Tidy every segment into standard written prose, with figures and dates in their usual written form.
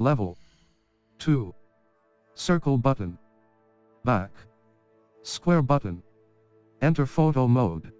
Level 2. Circle button. Back. Square button. Enter photo mode.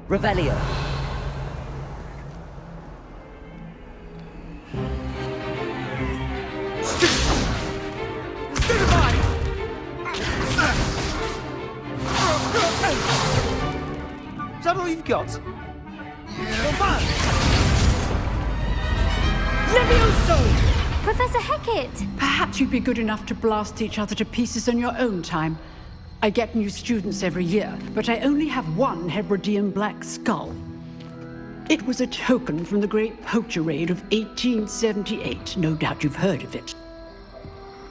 Revelio. Is that all you've got? Levioso! Professor Hecat! Perhaps you'd be good enough to blast each other to pieces in your own time. I get new students every year, but I only have one Hebridean black skull. It was a token from the Great Poacher Raid of 1878. No doubt you've heard of it.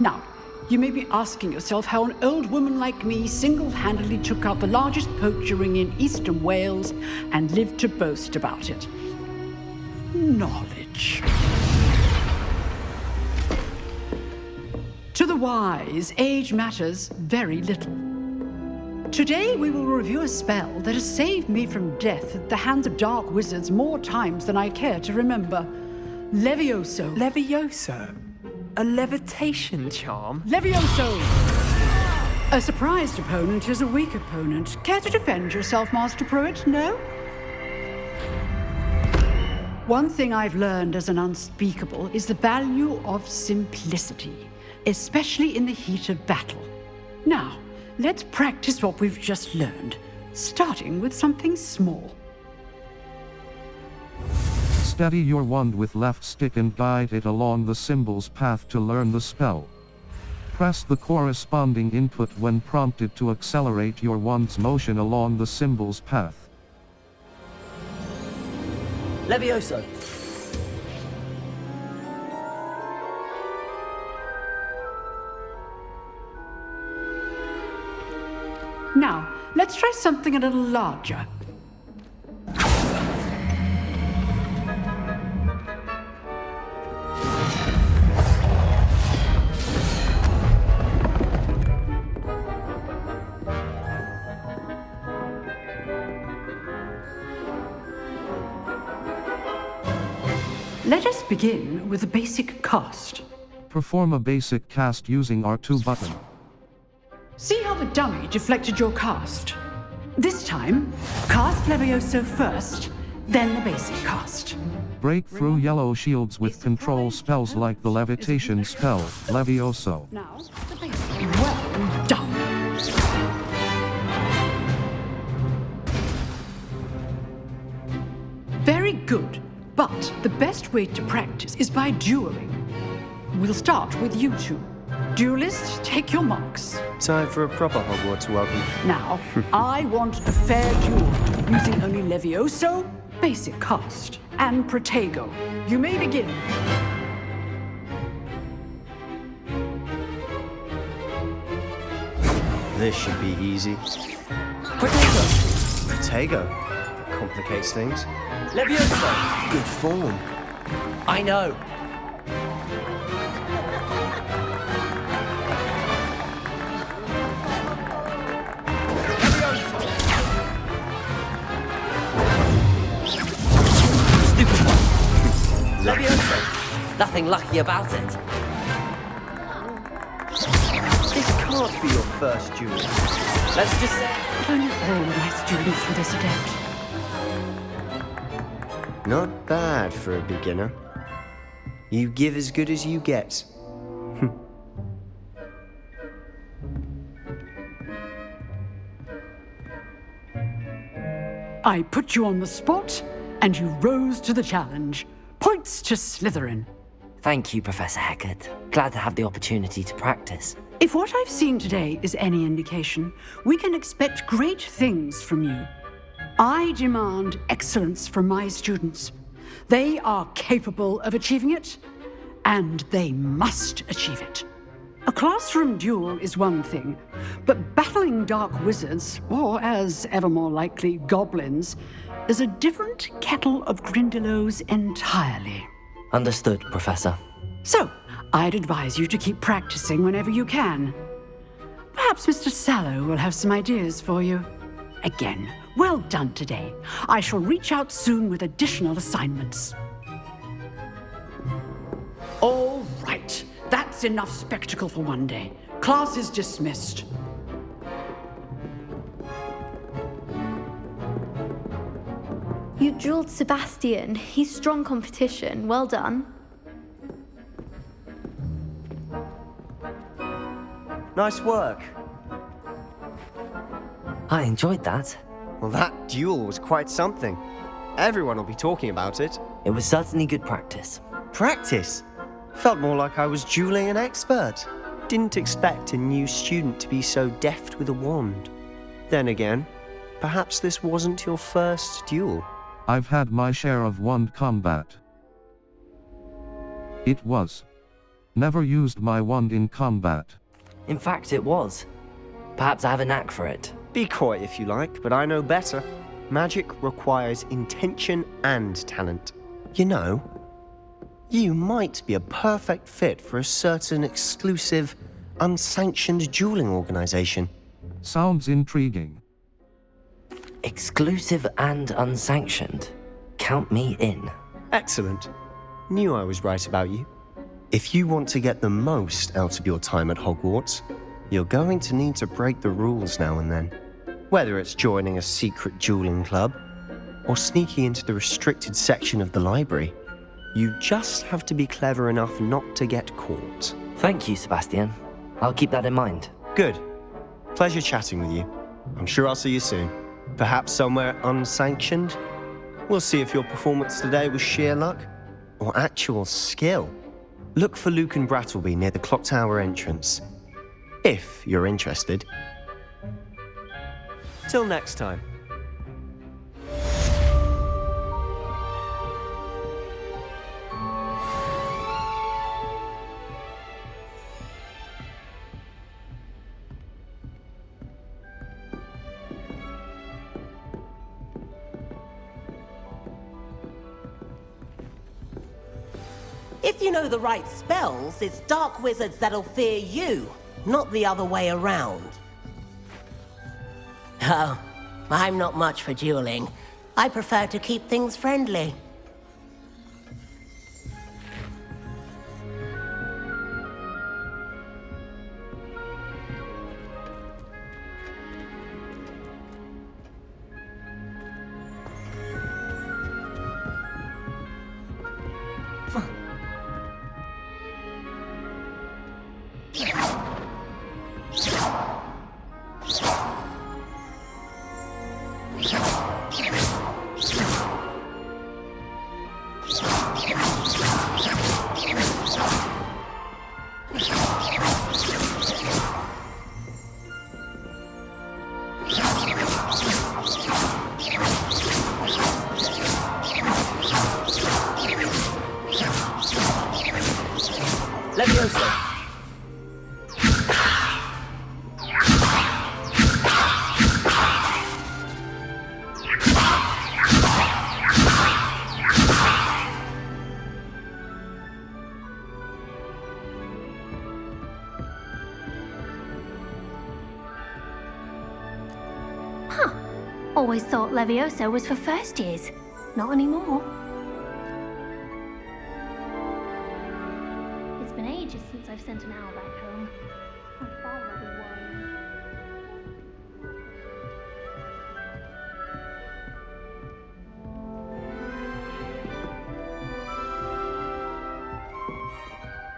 Now, you may be asking yourself how an old woman like me single-handedly took out the largest poacher ring in eastern Wales and lived to boast about it. Knowledge. To the wise, age matters very little. Today we will review a spell that has saved me from death at the hands of dark wizards more times than I care to remember. Levioso. Levioso? A levitation charm? Levioso! A surprised opponent is a weak opponent. Care to defend yourself, Master Pruitt? No? One thing I've learned as an unspeakable is the value of simplicity, especially in the heat of battle. Now, let's practice what we've just learned, starting with something small. Steady your wand with left stick and guide it along the symbol's path to learn the spell. Press the corresponding input when prompted to accelerate your wand's motion along the symbol's path. Levioso. Now, let's try something a little larger. Let us begin with a basic cast. Perform a basic cast using R2 button. See how the dummy deflected your cast? This time, cast Levioso first, then the basic cast. Break through yellow shields with control spells like the levitation spell, Levioso. Now, the basic. Well done. Very good. But the best way to practice is by dueling. We'll start with you two. Duelists, take your marks. Time for a proper Hogwarts welcome. Now, I want a fair duel, using only Levioso, basic cast, and Protego. You may begin. This should be easy. Protego. Protego. Complicates things. Levioso. Good form. I know. Stupid one. Levioso. Nothing lucky about it. This can't be your first duel. Let's just say... If only all of my students were this adept. Not bad for a beginner. You give as good as you get. I put you on the spot, and you rose to the challenge. Points to Slytherin. Thank you, Professor Hecat. Glad to have the opportunity to practice. If what I've seen today is any indication, we can expect great things from you. I demand excellence from my students. They are capable of achieving it, and they must achieve it. A classroom duel is one thing, but battling dark wizards, or as ever more likely, goblins, is a different kettle of Grindylows entirely. Understood, Professor. So, I'd advise you to keep practicing whenever you can. Perhaps Mr. Sallow will have some ideas for you. Again, well done today. I shall reach out soon with additional assignments. All right. That's enough spectacle for one day. Class is dismissed. You drilled Sebastian. He's strong competition. Well done. Nice work. I enjoyed that. Well, that duel was quite something. Everyone will be talking about it. It was certainly good practice. Practice? Felt more like I was dueling an expert. Didn't expect a new student to be so deft with a wand. Then again, perhaps this wasn't your first duel. I've had my share of wand combat. It was. Never used my wand in combat. In fact, it was. Perhaps I have a knack for it. Be coy if you like, but I know better. Magic requires intention and talent. You know, you might be a perfect fit for a certain exclusive, unsanctioned dueling organization. Sounds intriguing. Exclusive and unsanctioned. Count me in. Excellent. Knew I was right about you. If you want to get the most out of your time at Hogwarts, you're going to need to break the rules now and then. Whether it's joining a secret dueling club, or sneaking into the restricted section of the library, you just have to be clever enough not to get caught. Thank you, Sebastian. I'll keep that in mind. Good. Pleasure chatting with you. I'm sure I'll see you soon. Perhaps somewhere unsanctioned? We'll see if your performance today was sheer luck or actual skill. Look for Luke and Brattleby near the clock tower entrance, if you're interested. Till next time. If you know the right spells, it's dark wizards that'll fear you, not the other way around. Oh, I'm not much for dueling. I prefer to keep things friendly. Leviosa. Always thought Leviosa was for first years. Not anymore. It's been ages since I've sent an owl back home. My father will be worrying.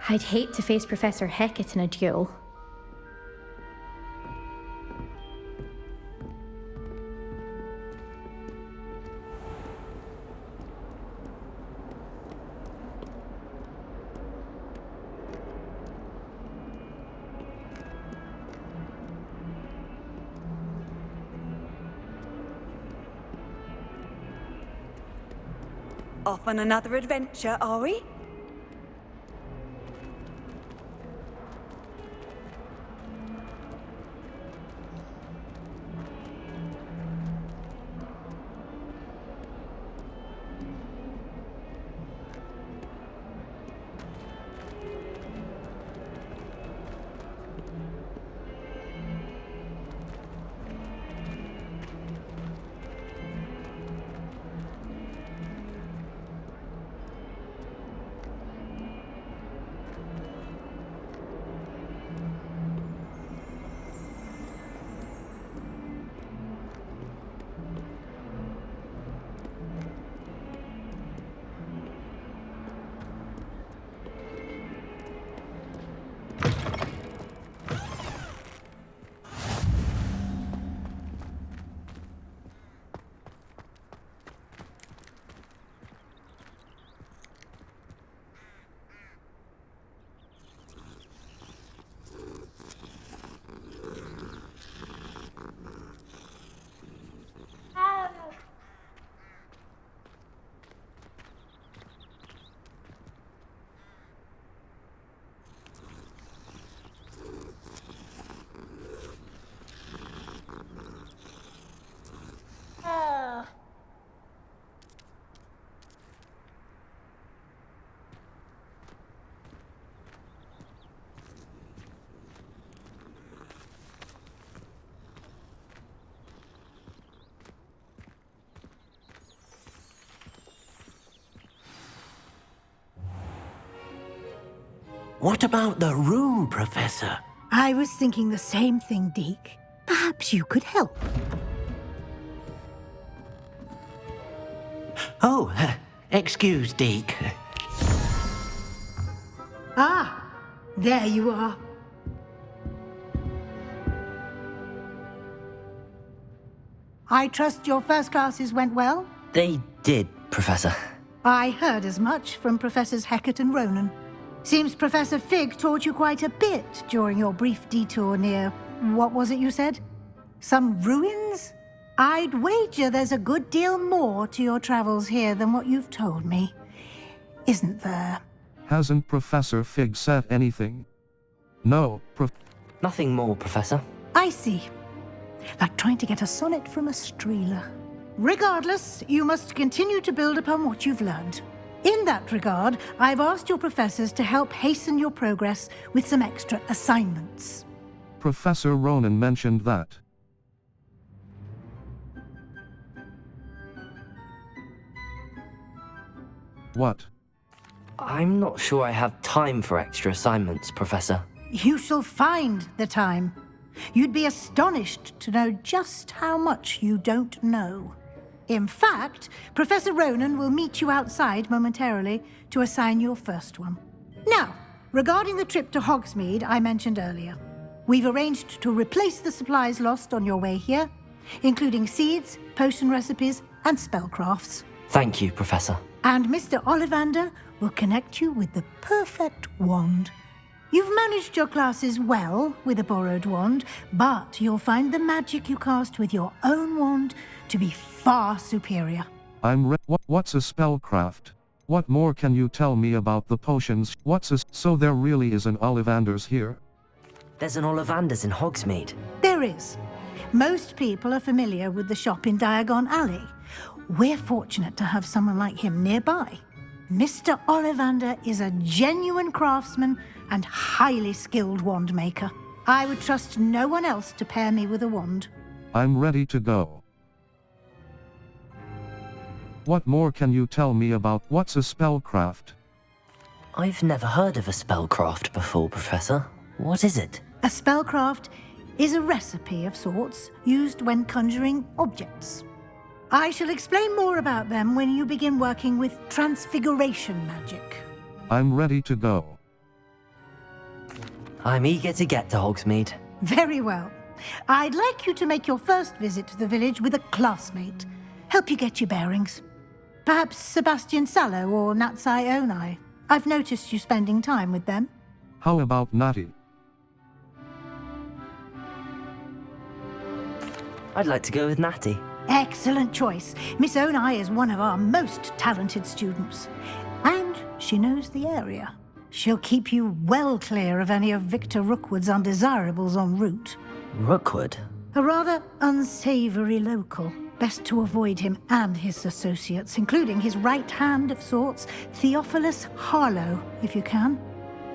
I'd hate to face Professor Hecat in a duel. Off on another adventure, are we? What about the room, Professor? I was thinking the same thing, Deke. Perhaps you could help. Oh, excuse, Deke. Ah, there you are. I trust your first classes went well? They did, Professor. I heard as much from Professors Hecat and Ronan. Seems Professor Fig taught you quite a bit during your brief detour near... what was it you said? Some ruins? I'd wager there's a good deal more to your travels here than what you've told me. Isn't there? Hasn't Professor Fig said anything? No, Nothing more, Professor. I see. Like trying to get a sonnet from a streeler. Regardless, you must continue to build upon what you've learned. In that regard, I've asked your professors to help hasten your progress with some extra assignments. Professor Ronan mentioned that. What? I'm not sure I have time for extra assignments, Professor. You shall find the time. You'd be astonished to know just how much you don't know. In fact, Professor Ronan will meet you outside momentarily to assign your first one. Now, regarding the trip to Hogsmeade I mentioned earlier, we've arranged to replace the supplies lost on your way here, including seeds, potion recipes, and spellcrafts. Thank you, Professor. And Mr. Ollivander will connect you with the perfect wand. You've managed your classes well with a borrowed wand, but you'll find the magic you cast with your own wand to be far superior. What's a spellcraft? What more can you tell me about the potions? So there really is an Ollivanders here? There's an Ollivanders in Hogsmeade. There is. Most people are familiar with the shop in Diagon Alley. We're fortunate to have someone like him nearby. Mr. Ollivander is a genuine craftsman and highly skilled wand maker. I would trust no one else to pair me with a wand. I'm ready to go. What more can you tell me about what's a spellcraft? I've never heard of a spellcraft before, Professor. What is it? A spellcraft is a recipe of sorts used when conjuring objects. I shall explain more about them when you begin working with transfiguration magic. I'm ready to go. I'm eager to get to Hogsmeade. Very well. I'd like you to make your first visit to the village with a classmate. Help you get your bearings. Perhaps Sebastian Sallow or Natsai Onai. I've noticed you spending time with them. How about Natty? I'd like to go with Natty. Excellent choice. Miss Onai is one of our most talented students. And she knows the area. She'll keep you well clear of any of Victor Rookwood's undesirables en route. Rookwood? A rather unsavory local. Best to avoid him and his associates, including his right hand of sorts, Theophilus Harlow, if you can.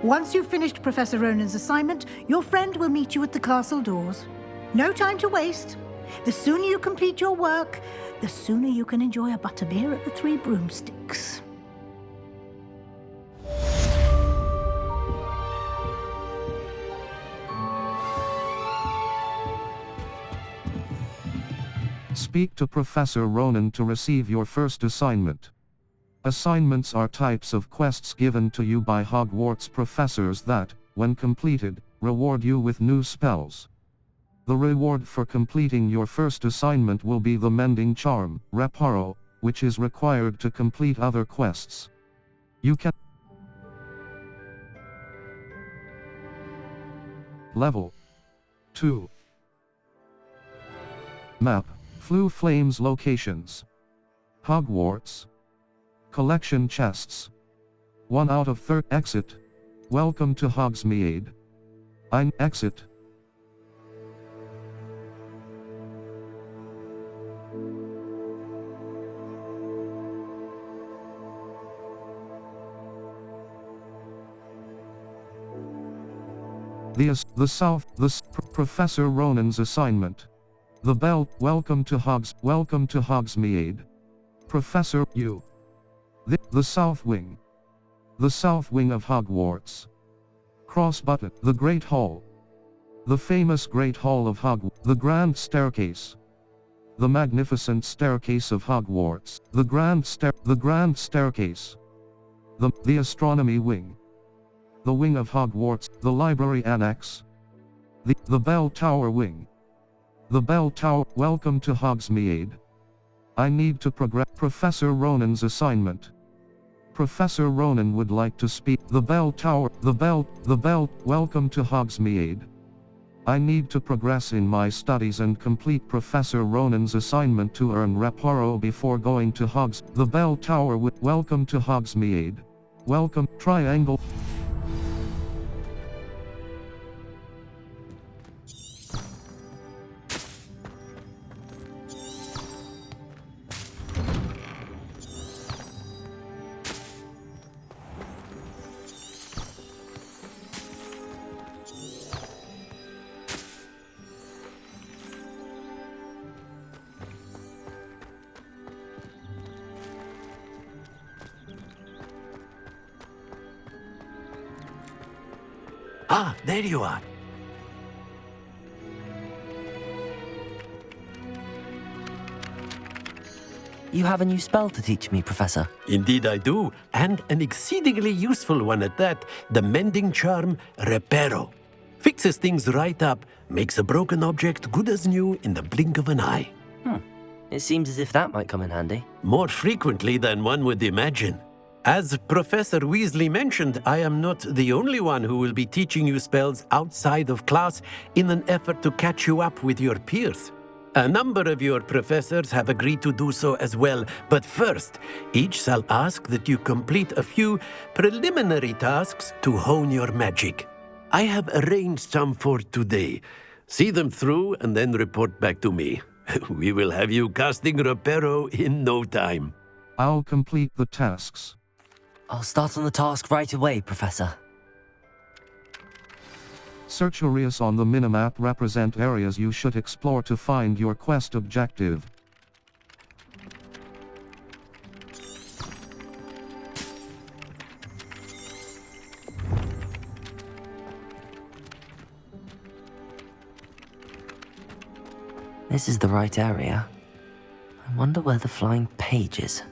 Once you've finished Professor Ronan's assignment, your friend will meet you at the castle doors. No time to waste. The sooner you complete your work, the sooner you can enjoy a butterbeer at the Three Broomsticks. Speak to Professor Ronan to receive your first assignment. Assignments are types of quests given to you by Hogwarts professors that, when completed, reward you with new spells. The reward for completing your first assignment will be the Mending Charm, Reparo, which is required to complete other quests. You can Level 2 Map, Flue Flames locations. Hogwarts. Collection chests. 1 out of 3. Exit. Welcome to Hogsmeade. Ein exit. Professor Ronan's assignment. The Bell, welcome to Hogsmeade. Professor, you. The South Wing. The South Wing of Hogwarts. Cross button, the Great Hall. The famous Great Hall of Hogwarts. The Grand Staircase. The magnificent staircase of Hogwarts. The Grand Staircase. The Astronomy Wing. The Wing of Hogwarts. The Library Annex. The Bell Tower Wing. The Bell Tower. Welcome to Hogsmeade. I need to progress. Professor Ronan's assignment. Professor Ronan would like to speak. The Bell Tower. The Bell. Welcome to Hogsmeade. I need to progress in my studies and complete Professor Ronan's assignment to earn Reparo before going to The Bell Tower. Welcome to Hogsmeade. Welcome. Triangle. Ah, there you are. You have a new spell to teach me, Professor. Indeed I do, and an exceedingly useful one at that. The mending charm, Reparo. Fixes things right up, makes a broken object good as new in the blink of an eye. It seems as if that might come in handy. More frequently than one would imagine. As Professor Weasley mentioned, I am not the only one who will be teaching you spells outside of class in an effort to catch you up with your peers. A number of your professors have agreed to do so as well, but first, each shall ask that you complete a few preliminary tasks to hone your magic. I have arranged some for today. See them through and then report back to me. We will have you casting Reparo in no time. I'll complete the tasks. I'll start on the task right away, Professor. Search areas on the minimap represent areas you should explore to find your quest objective. This is the right area. I wonder where the flying page is.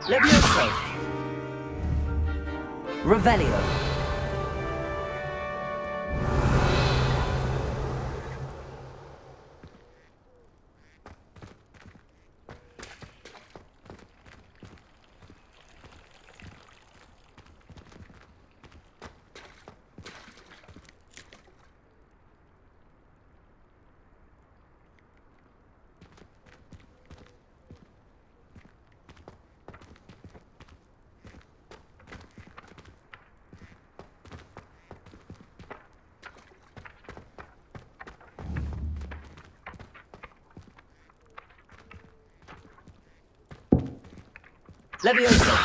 Levioso. Revelio. Levioso.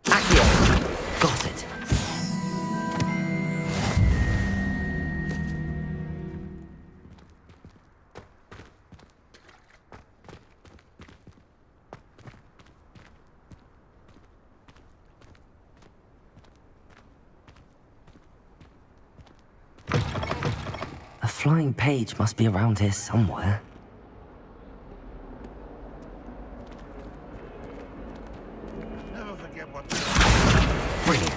Accio. Got it. A flying page must be around here somewhere. Never forget what. Brilliant.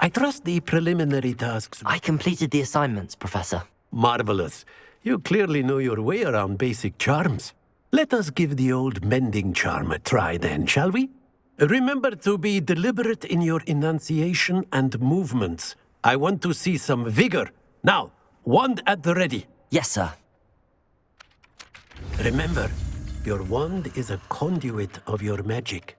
I trust the preliminary tasks. I completed the assignments, Professor. Marvelous. You clearly know your way around basic charms. Let us give the old mending charm a try then, shall we? Remember to be deliberate in your enunciation and movements. I want to see some vigor. Now, wand at the ready. Yes, sir. Remember, your wand is a conduit of your magic.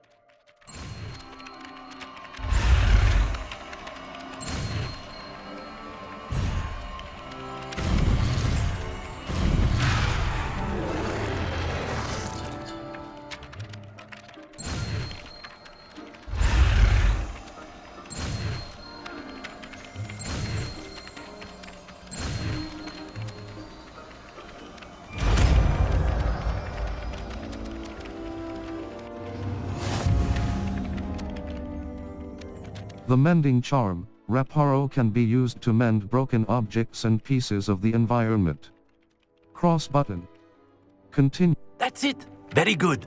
The mending charm, Reparo, can be used to mend broken objects and pieces of the environment. Cross button. Continue. That's it. Very good.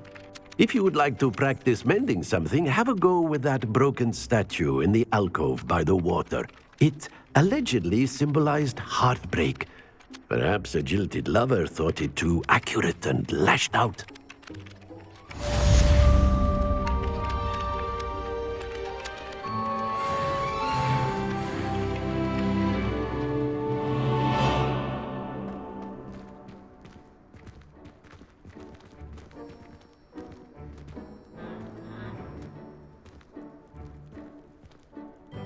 If you would like to practice mending something, have a go with that broken statue in the alcove by the water. It allegedly symbolized heartbreak. Perhaps a jilted lover thought it too accurate and lashed out.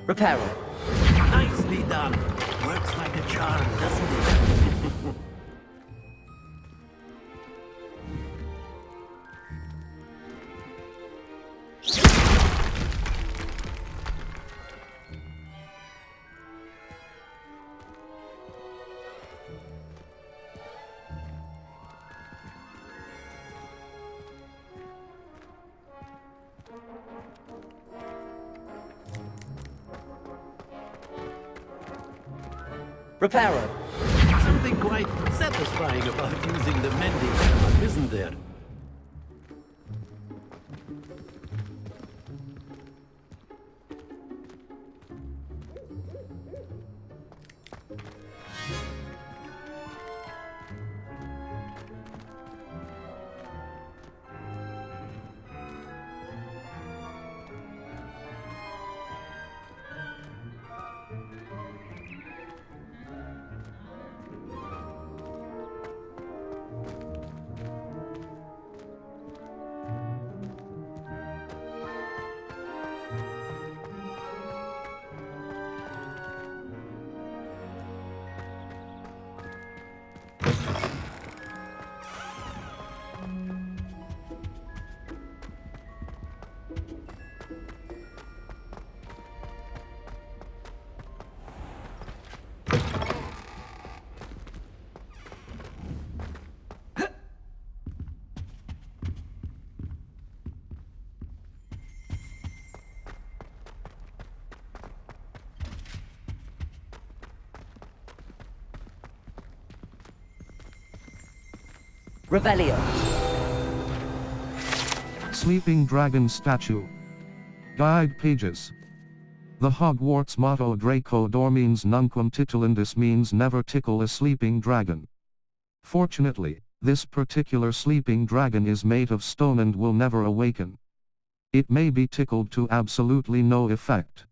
Reparo. Nicely done. Works like a charm, doesn't it? Reparo. Something quite satisfying about using the mending charm, isn't there? Revelio. Sleeping Dragon Statue. Guide pages. The Hogwarts motto Draco Dormens Nunquam Titulendus means never tickle a sleeping dragon. Fortunately, this particular sleeping dragon is made of stone and will never awaken. It may be tickled to absolutely no effect.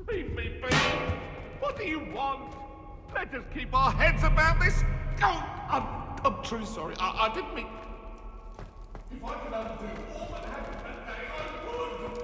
Leave me be! What do you want? Let us keep our heads about this! Oh, I'm truly sorry. I didn't mean... If I could undo all that happened that day, I would!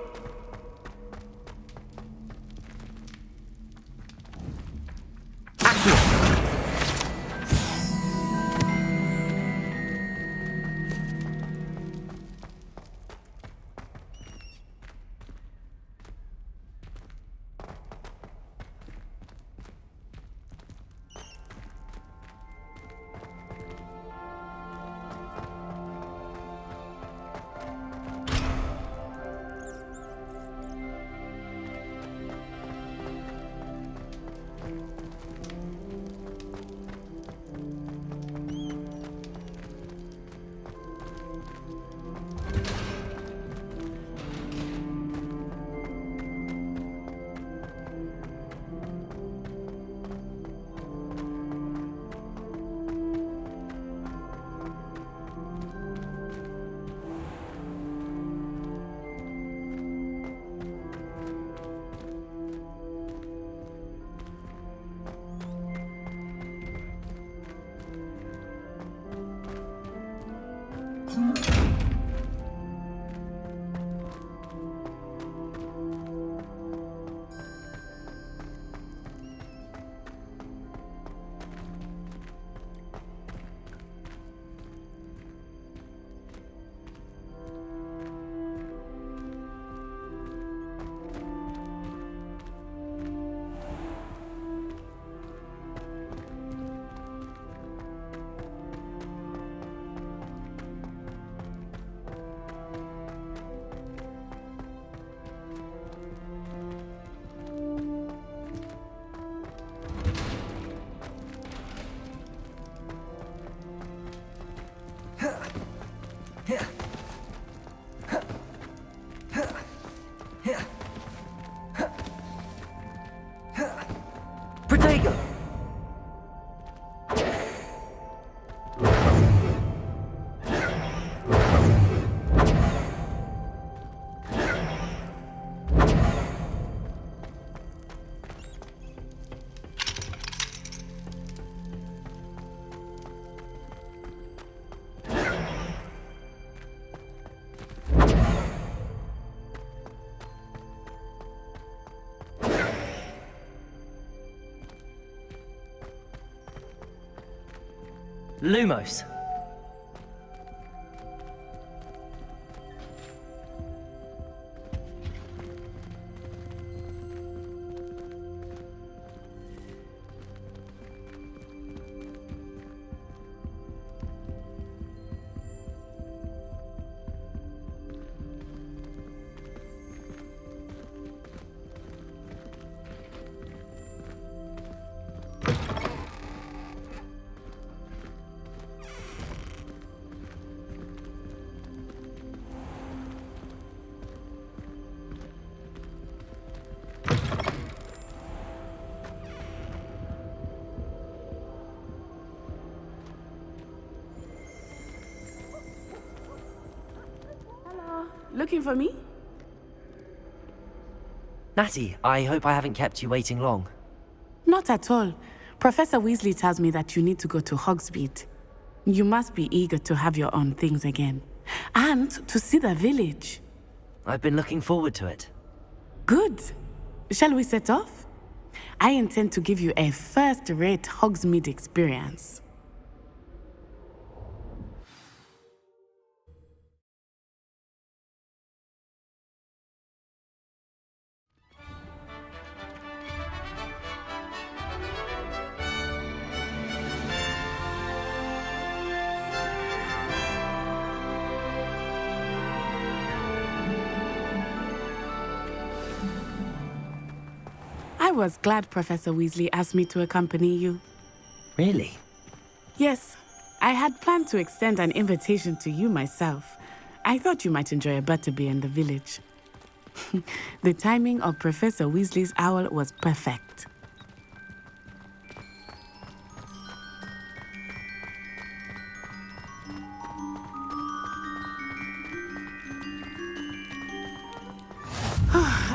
Lumos. Looking for me? Natty, I hope I haven't kept you waiting long. Not at all. Professor Weasley tells me that you need to go to Hogsmeade. You must be eager to have your own things again. And to see the village. I've been looking forward to it. Good. Shall we set off? I intend to give you a first-rate Hogsmeade experience. I was glad Professor Weasley asked me to accompany you. Really? Yes. I had planned to extend an invitation to you myself. I thought you might enjoy a butterbeer in the village. The timing of Professor Weasley's owl was perfect.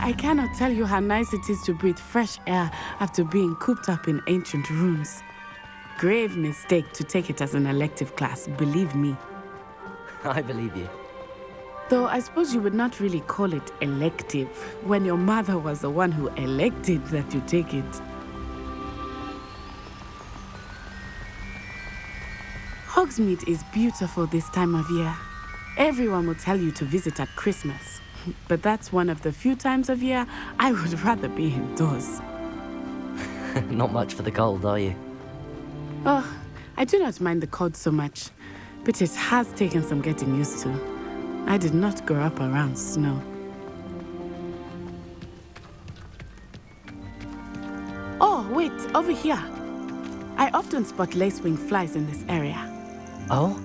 I cannot tell you how nice it is to breathe fresh air after being cooped up in ancient rooms. Grave mistake to take it as an elective class, believe me. I believe you. Though I suppose you would not really call it elective when your mother was the one who elected that you take it. Hogsmeade is beautiful this time of year. Everyone will tell you to visit at Christmas. But that's one of the few times of year I would rather be indoors. Not much for the cold, are you? Oh, I do not mind the cold so much, but it has taken some getting used to. I did not grow up around snow. Oh, wait, over here. I often spot lacewing flies in this area. Oh?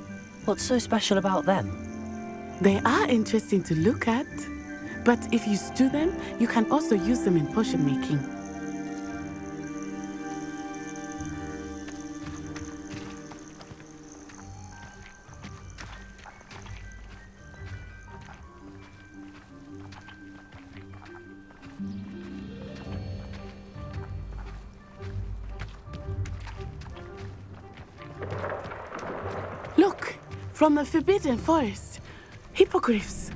What's so special about them? They are interesting to look at, but if you stew them, you can also use them in potion making. Look, from the Forbidden Forest. Hippogriffs.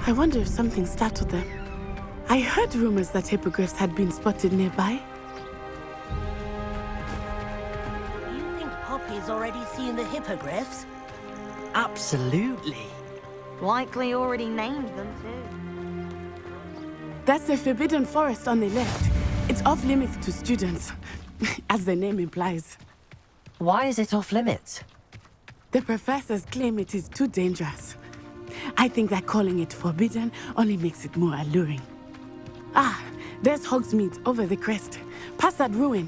I wonder if something startled them. I heard rumors that hippogriffs had been spotted nearby. Do you think Poppy's already seen the hippogriffs? Absolutely. Likely already named them too. That's the Forbidden Forest on the left. It's off limits to students, as the name implies. Why is it off limits? The professors claim it is too dangerous. I think that calling it forbidden only makes it more alluring. Ah, there's Hogsmeade over the crest. Past that ruin.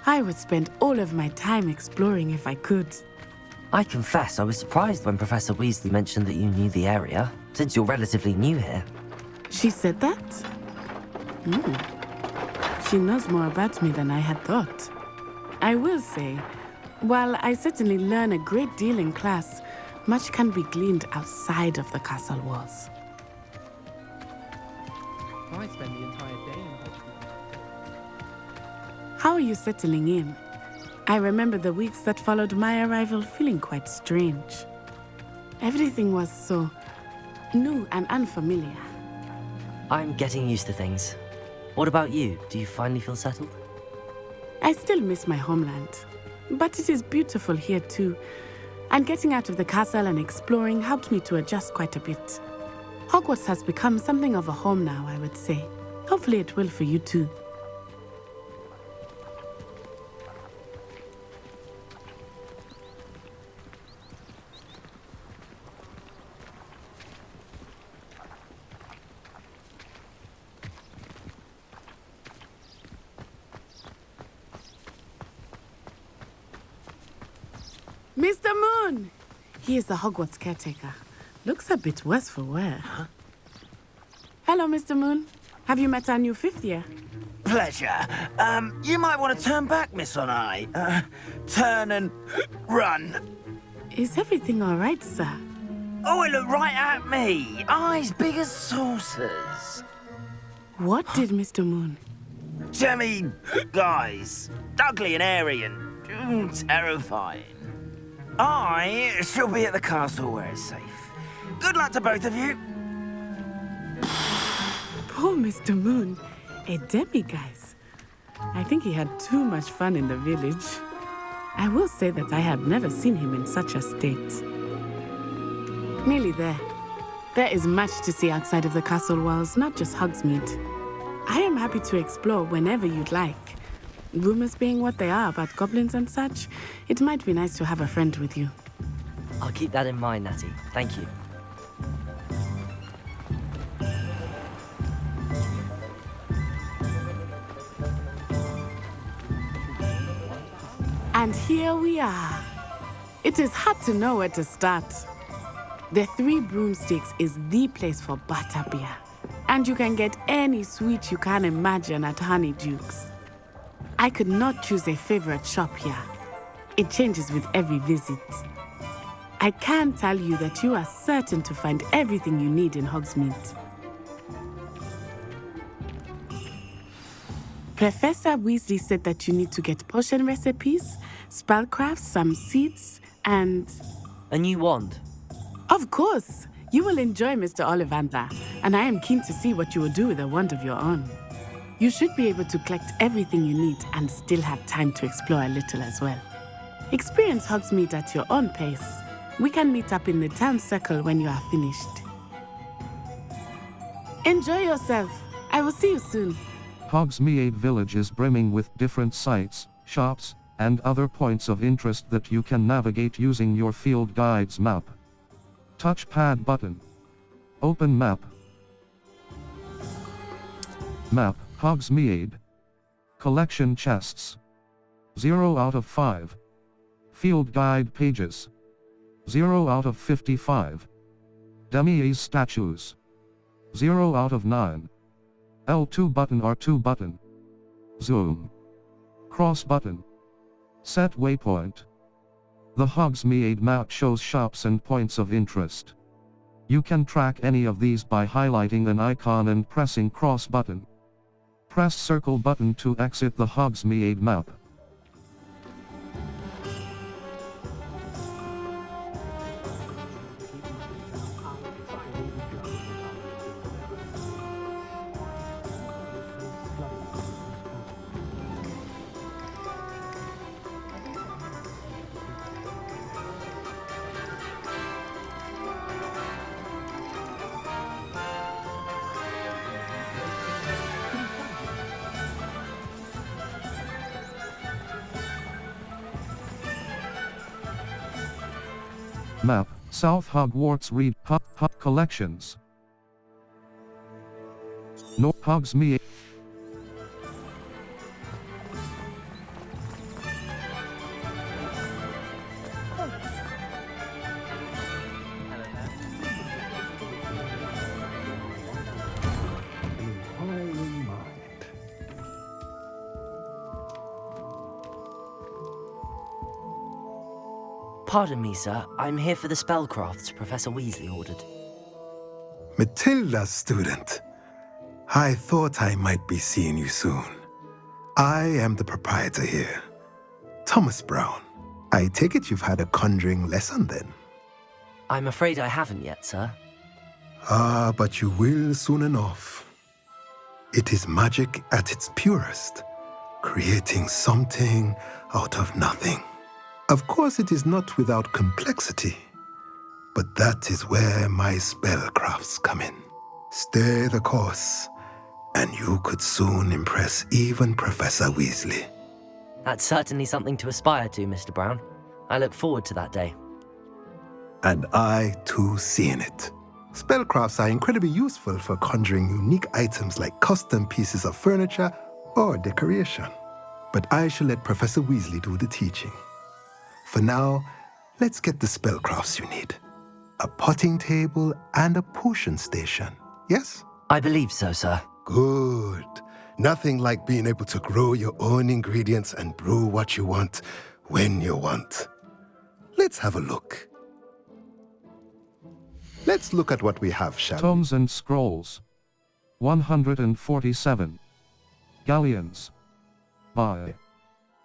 I would spend all of my time exploring if I could. I confess I was surprised when Professor Weasley mentioned that you knew the area, since you're relatively new here. She said that? She knows more about me than I had thought. I will say, while I certainly learn a great deal in class, much can be gleaned outside of the castle walls. I spend the entire day in Hogwarts. How are you settling in? I remember the weeks that followed my arrival feeling quite strange. Everything was so new and unfamiliar. I'm getting used to things. What about you? Do you finally feel settled? I still miss my homeland, but it is beautiful here too. And getting out of the castle and exploring helped me to adjust quite a bit. Hogwarts has become something of a home now, I would say. Hopefully it will for you too. Mr. Moon! He is the Hogwarts caretaker. Looks a bit worse for wear. Huh? Hello, Mr. Moon. Have you met our new fifth year? Pleasure. You might want to turn back, Miss Onai. Turn and run. Is everything all right, sir? Oh, it looked right at me. Eyes big as saucers. What did Mr. Moon? Jemmy, guys. Ugly and airy and terrifying. I shall be at the castle where it's safe. Good luck to both of you. Poor Mr. Moon. A demi-guise. I think he had too much fun in the village. I will say that I have never seen him in such a state. Nearly there. There is much to see outside of the castle walls, not just Hogsmeade. I am happy to explore whenever you'd like. Rumors being what they are about goblins and such, it might be nice to have a friend with you. I'll keep that in mind, Natty. Thank you. And here we are. It is hard to know where to start. The Three Broomsticks is the place for butterbeer. And you can get any sweet you can imagine at Honeyduke's. I could not choose a favorite shop here. It changes with every visit. I can tell you that you are certain to find everything you need in Hogsmeade. Professor Weasley said that you need to get potion recipes, spellcrafts, some seeds, and... a new wand. Of course! You will enjoy Mr. Ollivander, and I am keen to see what you will do with a wand of your own. You should be able to collect everything you need and still have time to explore a little as well. Experience Hogsmeade at your own pace. We can meet up in the town circle when you are finished. Enjoy yourself. I will see you soon. Hogsmeade Village is brimming with different sites, shops, and other points of interest that you can navigate using your field guide's map. Touchpad button. Open map. Map, Hogsmeade. Collection chests. 0 out of 5. Field guide pages. 0 out of 55. Demi-Ace statues. 0 out of 9. L2 button R2 button. Zoom. Cross button. Set waypoint. The Hogsmeade map shows shops and points of interest. You can track any of these by highlighting an icon and pressing cross button. Press circle button to exit the Hogsmeade map. Map, South Hogwarts Read Collections. North Hogsmeade. Pardon me, sir. I'm here for the spellcrafts Professor Weasley ordered. Matilda's student. I thought I might be seeing you soon. I am the proprietor here, Thomas Brown. I take it you've had a conjuring lesson then? I'm afraid I haven't yet, sir. Ah, but you will soon enough. It is magic at its purest, creating something out of nothing. Of course, it is not without complexity, but that is where my spellcrafts come in. Stay the course, and you could soon impress even Professor Weasley. That's certainly something to aspire to, Mr. Brown. I look forward to that day. And I, too, see in it. Spellcrafts are incredibly useful for conjuring unique items like custom pieces of furniture or decoration. But I shall let Professor Weasley do the teaching. For now, let's get the spellcrafts you need. A potting table and a potion station, yes? I believe so, sir. Good. Nothing like being able to grow your own ingredients and brew what you want when you want. Let's have a look. Let's look at what we have, shall we? Tomes and Scrolls. 147. Galleons. Buy.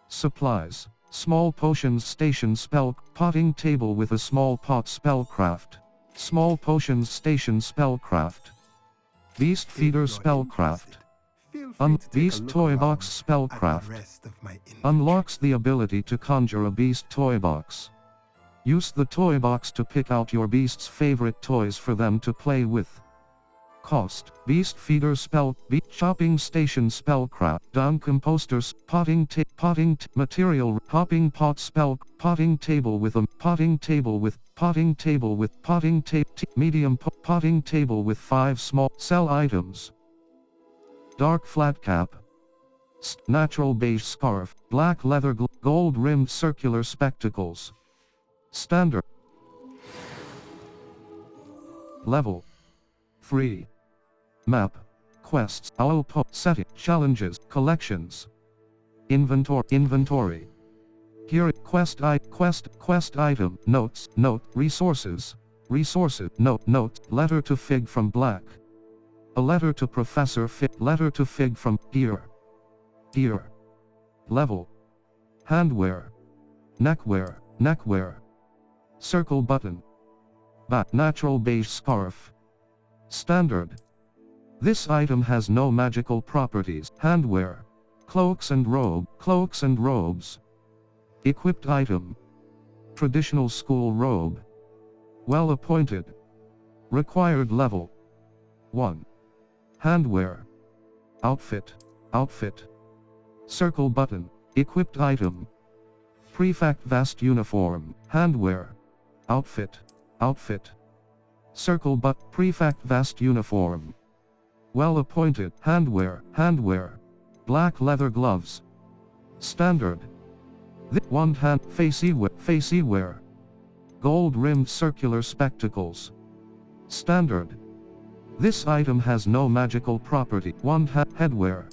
Supplies. Small potions station spell. Potting table with a small pot spellcraft. Small potions station spellcraft. Beast feeder spellcraft. Beast toy box spellcraft. Unlocks the ability to conjure a beast toy box. Use the toy box to pick out your beast's favorite toys for them to play with. Cost. Beast feeder spell. Shopping station spellcraft. Dung composters. Material. Hopping pot spell. Potting table with a potting table with medium potting table with 5 small sell items. Dark flat cap. Natural beige scarf. Black leather gold rimmed circular spectacles. Standard. Level 3. Map. Quests. Setting. Challenges. Collections. Inventory. Here. Quest item. Notes. Resources. Note. Letter to Fig from Black. A letter to Professor Fig. Letter to Fig from Gear. Level. Handwear. Neckwear. Circle button. Natural beige scarf. Standard. This item has no magical properties. Handwear. Cloaks and robes. Equipped item. Traditional school robe. Well appointed. Required level 1. Handwear. Outfit. Circle button. Equipped item. Prefect vest uniform. Handwear. Outfit. Circle prefect vest uniform. Well appointed. Handwear. Black leather gloves. Standard. One hand facey wear. Gold rimmed circular spectacles. Standard. This item has no magical property. Headwear.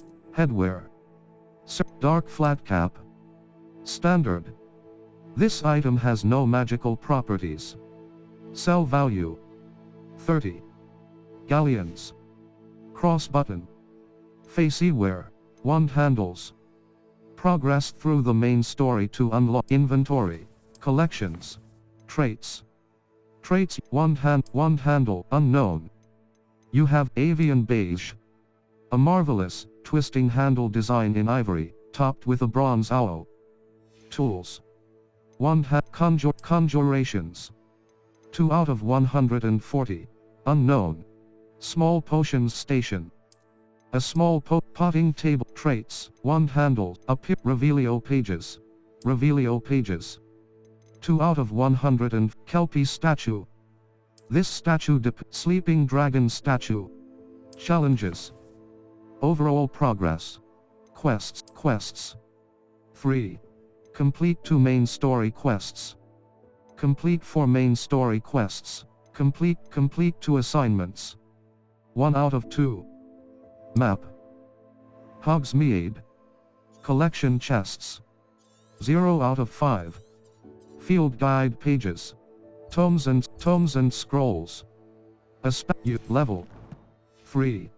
Dark flat cap. Standard. This item has no magical properties. Sell value 30. Galleons. Cross button. Facey wear. Wand handles. Progress through the main story to unlock inventory. Collections. Traits. Wand handle unknown. You have avian beige. A marvelous, twisting handle design in ivory, topped with a bronze owl. Tools. Wand conjurations. 2 out of 140. Unknown. Small potions station. A small potting table. Traits. Wand handle. Revelio pages. 2 out of 100 and Kelpie statue. This statue sleeping dragon statue. Challenges. Overall progress. Quests. 3. Complete 2 main story quests. Complete 4 main story quests. Complete 2 assignments. 1 out of 2. Map. Hogsmeade. Collection chests. 0 out of 5. Field guide pages. Tomes and scrolls. Level 3.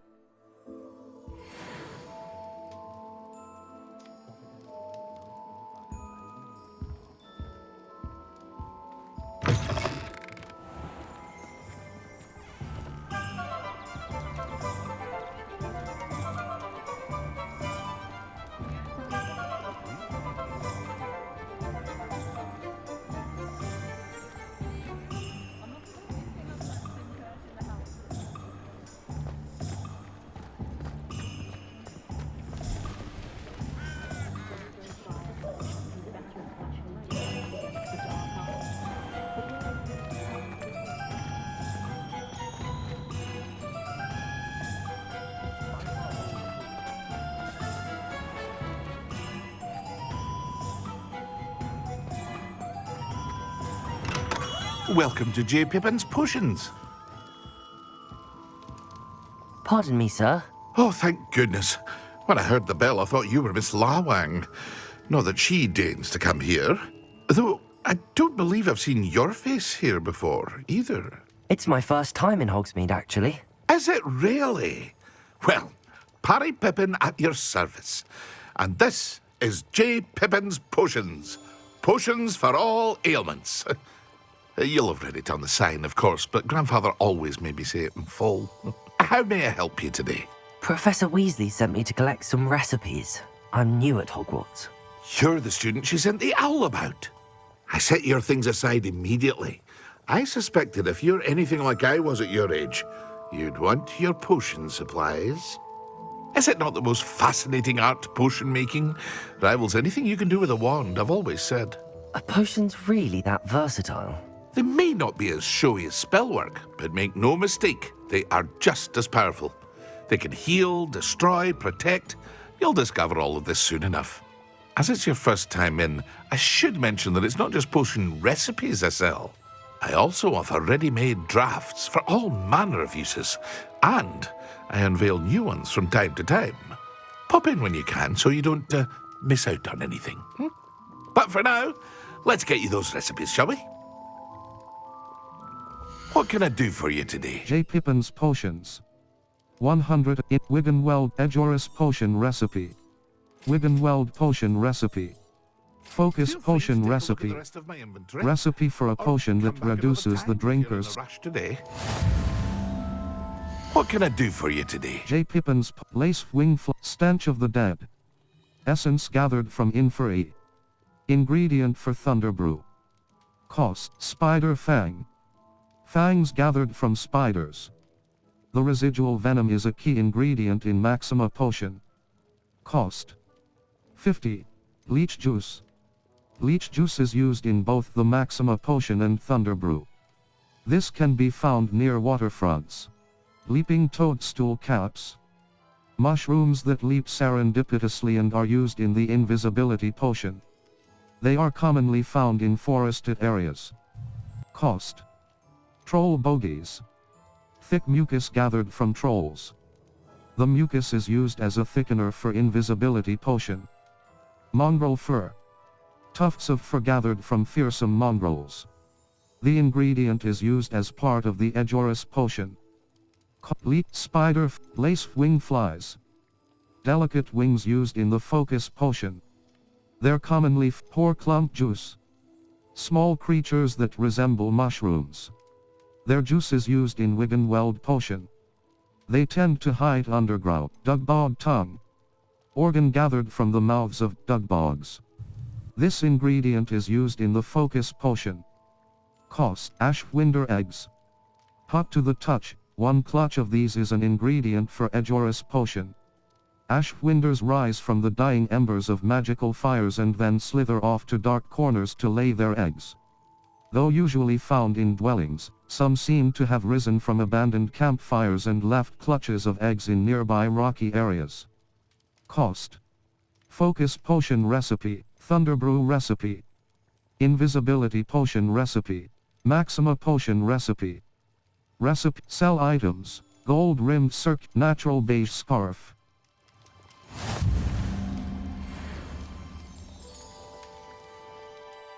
Welcome to J. Pippin's Potions. Pardon me, sir. Oh, thank goodness. When I heard the bell, I thought you were Miss Lawang. Not that she deigns to come here. Though, I don't believe I've seen your face here before, either. It's my first time in Hogsmeade, actually. Is it really? Well, Parry Pippin at your service. And this is J. Pippin's Potions. Potions for all ailments. You'll have read it on the sign, of course, but Grandfather always made me say it in full. How may I help you today? Professor Weasley sent me to collect some recipes. I'm new at Hogwarts. You're the student she sent the owl about. I set your things aside immediately. I suspected if you're anything like I was at your age, you'd want your potion supplies. Is it not the most fascinating art, potion making? Rivals anything you can do with a wand, I've always said. Are potions really that versatile? They may not be as showy as spellwork, but make no mistake, they are just as powerful. They can heal, destroy, protect. You'll discover all of this soon enough. As it's your first time in, I should mention that it's not just potion recipes I sell. I also offer ready-made drafts for all manner of uses, and I unveil new ones from time to time. Pop in when you can so you don't miss out on anything. But for now, let's get you those recipes, shall we? What can I do for you today? J. Pippin's Potions. 100 Wiggenweld Edgeoris Potion Recipe. Wiggenweld Potion Recipe. Focus Potion Recipe. Recipe for a potion that reduces the drinker's... Today. What can I do for you today? J. Pippin's Lace Wing Stench of the Dead. Essence gathered from Inferi. Ingredient for Thunder Brew. Cost Spider Fang. Fangs gathered from spiders. The residual venom is a key ingredient in Maxima Potion. Cost 50. Leech Juice. Leech juice is used in both the Maxima Potion and Thunder Brew. This can be found near waterfronts. Leaping toadstool caps. Mushrooms that leap serendipitously and are used in the Invisibility Potion. They are commonly found in forested areas. Cost. Troll bogies. Thick mucus gathered from trolls. The mucus is used as a thickener for Invisibility Potion. Mongrel fur. Tufts of fur gathered from fearsome mongrels. The ingredient is used as part of the Edgeoris Potion. Spider lace wing flies. Delicate wings used in the Focus Potion. They're commonly pour clump juice. Small creatures that resemble mushrooms. Their juice is used in Wiggenweld Potion. They tend to hide underground. Dugbog tongue. Organ gathered from the mouths of dugbogs. This ingredient is used in the Focus Potion. Cost Ashwinder eggs. Hot to the touch, 1 clutch of these is an ingredient for Edgeoris Potion. Ashwinders rise from the dying embers of magical fires and then slither off to dark corners to lay their eggs. Though usually found in dwellings, some seem to have risen from abandoned campfires and left clutches of eggs in nearby rocky areas. Cost. Focus Potion Recipe, Thunderbrew Recipe. Invisibility Potion Recipe. Maxima Potion Recipe. Recipe. Sell items, gold-rimmed natural beige scarf.